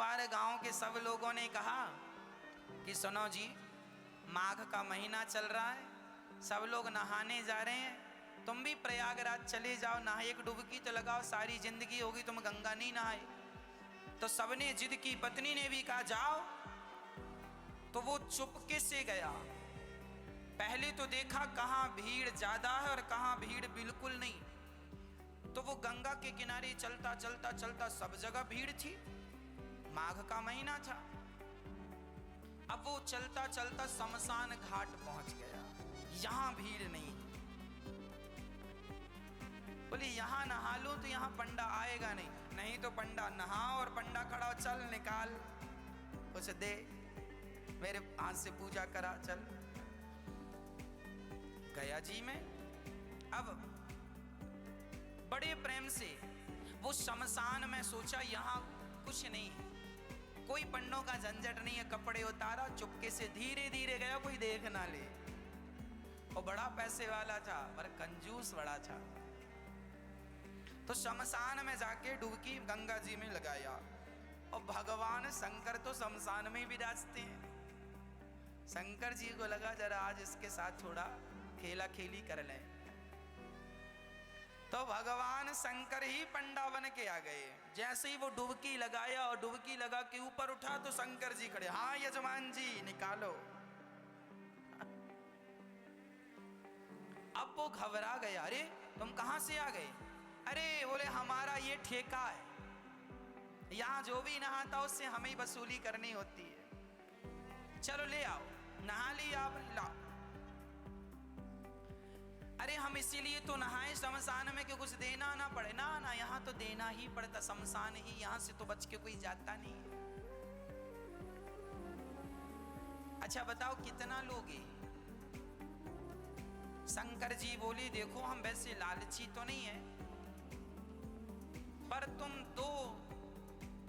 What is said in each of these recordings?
बार गांव के सब लोगों ने कहा कि सुनो जी, माघ का महीना चल रहा है, सब लोग नहाने जा रहे हैं, तुम भी प्रयागराज चले जाओ, नहाए एक डुबकी तो लगाओ, सारी जिंदगी होगी तुम गंगा नहीं नहाए। तो सबने जिद की, पत्नी ने भी कहा जाओ। तो वो चुपके से गया। पहले तो देखा कहां भीड़ ज्यादा है और कहां भीड़ बिल्कुल नहीं। तो वो गंगा के किनारे चलता चलता चलता, सब जगह भीड़ थी, माघ का महीना था। अब वो चलता चलता शमशान घाट पहुंच गया, यहां भीड़ नहीं। बोले यहां नहा लो तो यहां पंडा आएगा नहीं, नहीं तो पंडा नहा और पंडा खड़ा, चल निकाल कुछ दे, मेरे हाथ से पूजा करा, चल। गया जी में। अब बड़े प्रेम से वो शमशान में सोचा यहां कुछ नहीं है, कोई पंडों का झंझट नहीं है, कपड़े उतारा, चुपके से धीरे धीरे गया, कोई देख ना ले। वो बड़ा पैसे वाला था पर कंजूस बड़ा था। तो शमशान में जाके डुबकी गंगा जी में लगाया, और भगवान शंकर तो शमशान में भी विराजते हैं। शंकर जी को लगा जरा आज इसके साथ थोड़ा खेला खेली कर लें। तो भगवान शंकर ही पंडा बन के आ गए। जैसे ही वो डुबकी लगाया और डुबकी लगा के ऊपर उठा तो शंकर जी खड़े, हाँ यजमान जी निकालो। अब वो घबरा गया, अरे तुम कहां से आ गए? अरे बोले हमारा ये ठेका है, यहां जो भी नहाता उससे हमें ही वसूली करनी होती है, चलो ले आओ। नहा लिया आपने, लाओ। अरे हम इसीलिए तो नहाए शमशान में कि कुछ देना ना पड़े। ना ना, यहां तो देना ही पड़ता, शमशान ही, यहां से तो बच के कोई जाता नहीं है। अच्छा बताओ कितना लोगे? शंकर जी बोले देखो हम वैसे लालची तो नहीं है, पर तुम दो,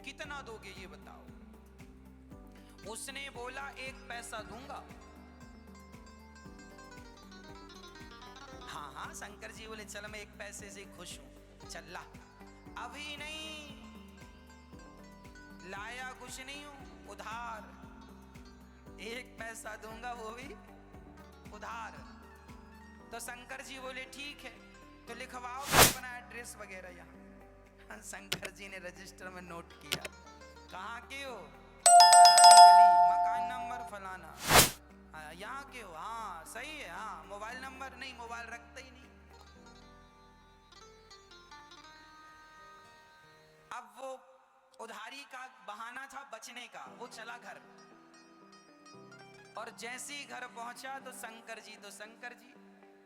कितना दोगे ये बताओ? उसने बोला 1 पैसा दूंगा। हाँ हाँ, शंकर जी बोले चल मैं 1 पैसे से खुश हूं, चल ला। अभी नहीं लाया, कुछ नहीं हूं, उधार 1 पैसा दूंगा, वो भी उधार। तो शंकर जी बोले ठीक है, तो लिखवाओ अपना एड्रेस वगैरह यहाँ। शंकर जी ने रजिस्टर में नोट किया, कहाँ के हो? मकान नंबर फलाना। यहाँ के हो? हाँ सही है। हाँ मोबाइल नंबर? नहीं, मोबाइल रखते ही नहीं। अब वो उधारी का बहाना था बचने का, वो चला घर। और जैसे ही घर पहुंचा तो शंकर जी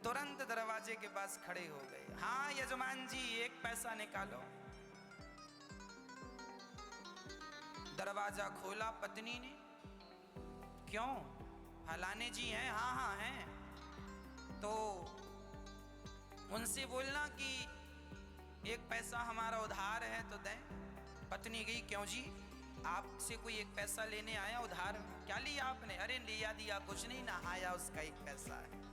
तुरंत दरवाजे के पास खड़े हो गए। हाँ यजमान जी 1 पैसा निकालो। दरवाजा खोला पत्नी ने, क्यों? फलाने जी हैं? हाँ हाँ हैं। तो उनसे बोलना कि 1 पैसा हमारा उधार है तो दें। पत्नी गई, क्यों जी आपसे कोई 1 पैसा लेने आया उधार? क्या लिया आपने? अरे लिया दिया कुछ नहीं, नहाया उसका 1 पैसा है।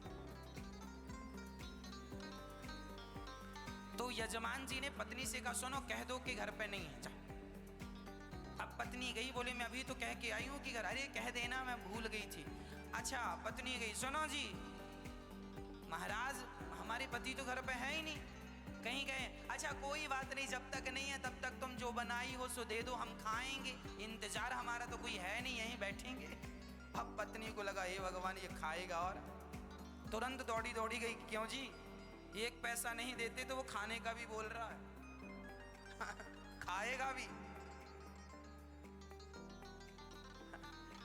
तो यजमान जी ने पत्नी से कहा सुनो कह दो कि घर पे नहीं है, जा। अब पत्नी गई, बोले मैं अभी तो कह के आई हूं कि घर। अरे कह देना मैं भूल गई थी। अच्छा पत्नी गई, सुनो जी महाराज हमारे पति तो घर पे है ही नहीं, कहीं गए। अच्छा कोई बात नहीं, जब तक नहीं है तब तक तुम जो बनाई हो सो दे दो, हम खाएंगे, इंतजार हमारा तो कोई है नहीं, यहीं बैठेंगे। अब पत्नी को लगा हे भगवान ये खाएगा, और तुरंत दौड़ी दौड़ी गई, क्यों जी 1 पैसा नहीं देते तो वो खाने का भी बोल रहा है खाएगा भी।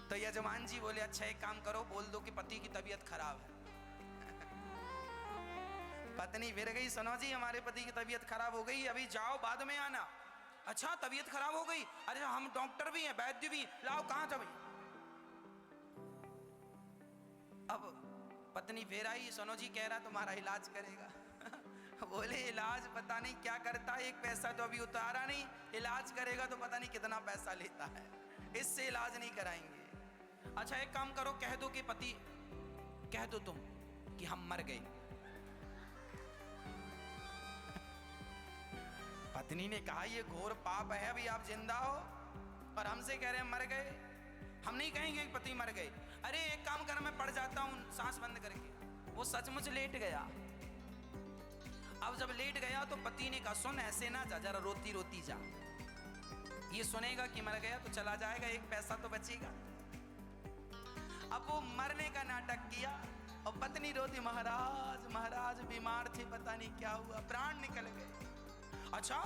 तो यजमान जी बोले अच्छा एक काम करो, बोल दो कि पति की तबीयत खराब है पत्नी फिर गई, सुनो जी हमारे पति की तबीयत खराब हो गई, अभी जाओ बाद में आना। अच्छा तबीयत खराब हो गई? अरे हम डॉक्टर भी हैं, वैद्य भी, लाओ कहां था भाई? अब पत्नी फिर आई, सुनो जी कह रहा तुम्हारा इलाज करेगा बोले इलाज पता नहीं क्या करता है, 1 पैसा तो अभी उतारा नहीं, इलाज करेगा तो पता नहीं कितना पैसा लेता है, इससे इलाज नहीं कराएंगे। अच्छा एक काम करो, कह दो कि पति, कह दो तुम कि हम मर गए। पत्नी ने कहा ये घोर पाप है, अभी आप जिंदा हो और हमसे से कह रहे हैं मर गए, हम नहीं कहेंगे कि पति मर गए। अरे एक काम कर, मैं पड़ जाता हूँ सांस बंद करके। वो सचमुच लेट गया। अब जब लेट गया तो पति ने कहा सुन ऐसे ना जा, जरा रोती रोती जा, ये सुनेगा कि मर गया तो चला जाएगा, एक पैसा तो बचेगा। अब वो मरने का नाटक किया और पत्नी रोती, महाराज महाराज बीमार थे, पता नहीं क्या हुआ, प्राण निकल गए। अच्छा,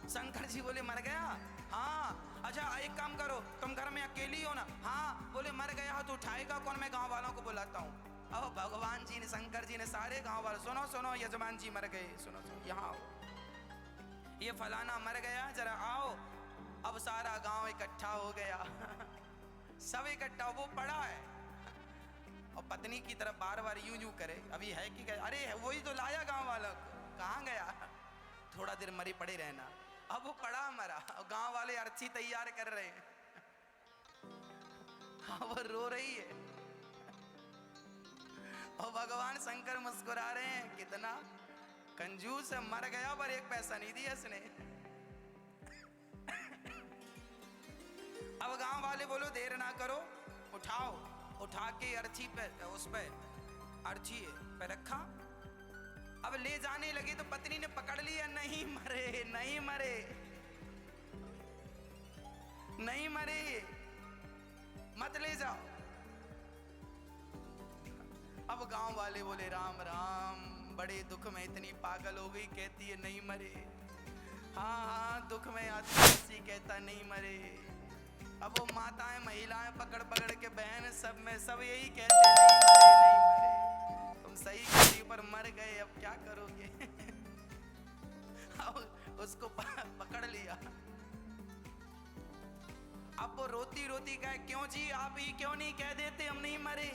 शंकर जी बोले मर गया? हाँ। अच्छा एक काम करो, तुम घर में अकेली हो ना? हाँ। बोले मर गया हो तो उठाएगा कौन? मैं गांव वालों को बुलाता हूँ। अब भगवान जी ने, शंकर जी ने सारे गांव वाले, सुनो सुनो यजमान जी मर गए, सुनो सुनो यहाँ आओ, ये फलाना मर गया, जरा आओ। अब सारा गांव इकट्ठा हो गया सब इकट्ठा, वो पड़ा है और पत्नी की तरफ बार बार यूं यूं करे, अभी है कि गया? अरे वही तो लाया गांव वालों को, कहाँ गया? थोड़ा देर मरी पड़े रहना। अब वो पड़ा मरा और गांव वाले अर्थी तैयार कर रहे हैं वो रो रही है और भगवान शंकर मुस्कुरा रहे हैं, कितना कंजूस है, मर गया पर एक पैसा नहीं दिया इसने। अब गांव वाले बोलो देर ना करो, उठाओ। उठा के अर्थी पे, उस पे अर्थी पे रखा। अब ले जाने लगे तो पत्नी ने पकड़ लिया, नहीं मरे नहीं मरे नहीं मरे, मत ले जाओ। अब गांव वाले बोले राम राम, बड़े दुख में इतनी पागल हो गई, कहती है नहीं मरे। हाँ हाँ दुख में आती ऐसी, कहता नहीं मरे। अब वो माताएं महिलाएं पकड़ पकड़ के, बहन सब में सब यही कहते नहीं मरे नहीं मरे। तुम सही कही पर मर गए, अब क्या करोगे अब उसको पकड़ लिया। अब वो रोती रोती कहे क्यों जी, आप ही क्यों नहीं कह देते हम नहीं मरे?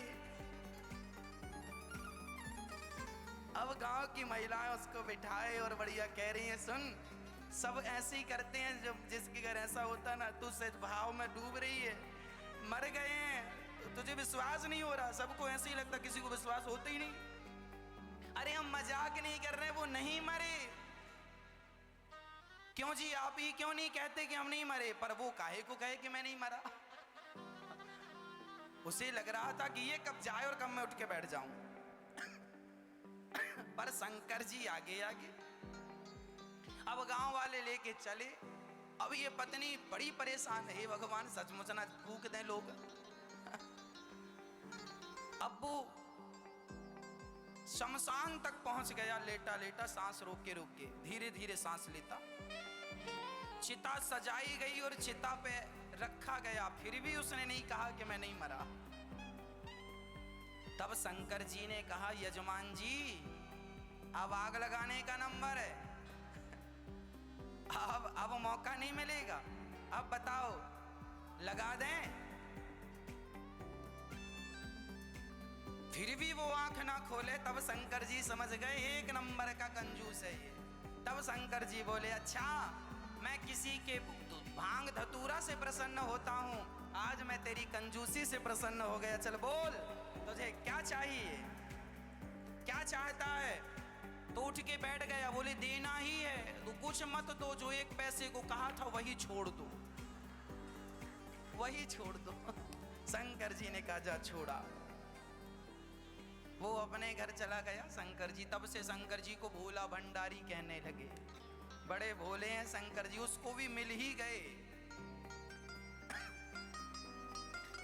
अब गांव की महिलाएं उसको बिठाए और बढ़िया कह रही हैं, सुन सब ऐसे ही करते हैं, जब जिसके घर ऐसा होता ना, तू सच भाव में डूब रही है, मर गए हैं तो तुझे विश्वास नहीं हो रहा, सबको ऐसे ही लगता, किसी को विश्वास होता ही नहीं। अरे हम मजाक नहीं कर रहे, वो नहीं मरे। क्यों जी आप ही क्यों नहीं कहते कि हम नहीं मरे? पर वो काहे को कहे कि मैं नहीं मरा? उसे लग रहा था कि ये कब जाए और कब मैं उठ के बैठ जाऊं पर शंकर जी आगे आगे। अब गांव वाले लेके चले। अब ये पत्नी बड़ी परेशान है, भगवान सचमुच ना फूक दें लोग। अब वो शमशान तक पहुंच गया, लेटा लेटा सांस रोक के धीरे धीरे सांस लेता। चिता सजाई गई और चिता पे रखा गया, फिर भी उसने नहीं कहा कि मैं नहीं मरा। तब शंकर जी ने कहा यजमान जी अब आग लगाने का नंबर है, अब मौका नहीं मिलेगा, अब बताओ लगा दें? फिर भी वो आंख ना खोले। तब शंकर जी समझ गए एक नंबर का कंजूस है ये। तब शंकर जी बोले अच्छा मैं किसी के भांग धतूरा से प्रसन्न होता हूं, आज मैं तेरी कंजूसी से प्रसन्न हो गया। चल बोल तुझे क्या चाहिए, क्या चाहता है? तो उठ के बैठ गया, बोले देना ही है तो कुछ मत दो, जो एक पैसे को कहा था वही छोड़ दो, वही छोड़ दो। शंकर जी ने कहा जा छोड़ा। वो अपने घर चला गया शंकर जी। तब से शंकर जी को भोला भंडारी कहने लगे, बड़े भोले हैं शंकर जी, उसको भी मिल ही गए।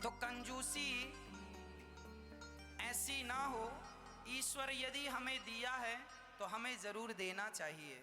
तो कंजूसी ऐसी ना हो, ईश्वर यदि हमें दिया है तो हमें जरूर देना चाहिए।